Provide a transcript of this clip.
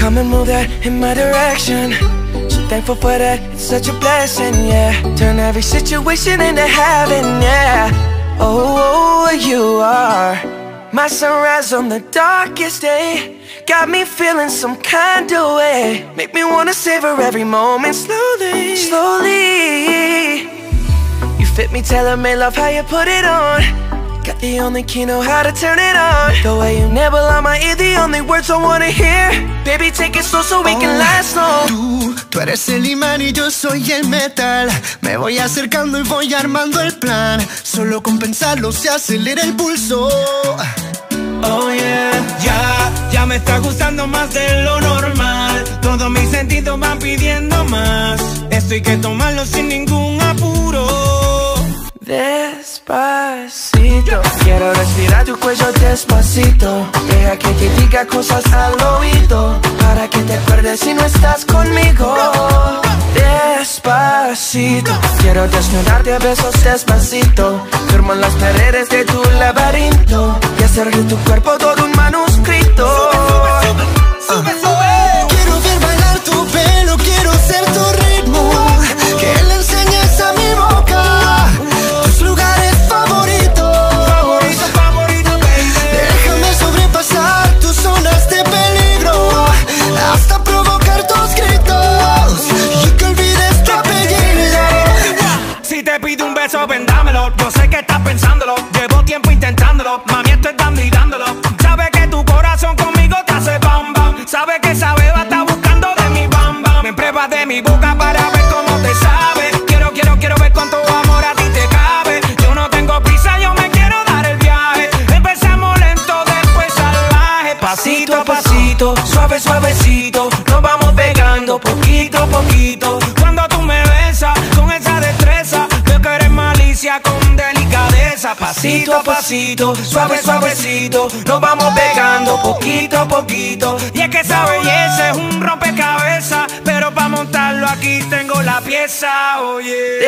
come and move that in my direction. So thankful for that, it's such a blessing, yeah. Turn every situation into heaven, yeah. Oh, you are my sunrise on the darkest day. Got me feeling some kind of way. Make me wanna savor every moment slowly, slowly. You fit me, tailor-made, love how you put it on. Got the only key, know how to turn it on. The way you nibble on my ear, the only words I wanna hear. Baby, take it slow so we can last long. Tú eres el imán y yo soy el metal. Me voy acercando y voy armando el plan. Solo con pensarlo se acelera el pulso. Oh yeah, ya me está gustando más de lo normal. Todos mis sentidos van pidiendo más. Esto hay que tomarlo sin ningún apuro. Despacito, quiero respirar tu cuello despacito. Deja que te diga cosas al oído, para que te acuerdes si no estás conmigo. Despacito, quiero desnudarte a besos despacito. Firmo en las paredes de tu laberinto y hacer de tu cuerpo todo un manuscrito. Sube, sube. Quiero ver bailar tu pelo, quiero ser tu ritmo. Que le enseñes a mi boca tus lugares favoritos. Favorito, baby. Déjame sobrepasar tus zonas de peligro, hasta provocar tus gritos y que olvides tu apellido. Si te pido un beso, ven dámelo. Yo sé que estás pensándolo, llevo tiempo intentándolo. Mami, estoy dando y dándolo. Sabes que tu corazón conmigo te hace bam bam. Sabes que esa beba está buscando de mi bam bam. Me pruebas de mi boca para ver cómo te sabe. Quiero ver cuánto amor a ti te cabe. Yo no tengo prisa, yo me quiero dar el viaje. Empezamos lento, después salvaje. Pasito a pasito, suave, suavecito. Nos vamos pegando poquito a poquito. Cuando tú me besas con esa destreza, veo que eres malicia con delicadeza. Pasito a pasito, suave, suavecito. Nos vamos pegando poquito a poquito. Y es que esa belleza es un rompecabezas, pero para montarlo aquí tengo la pieza, oye.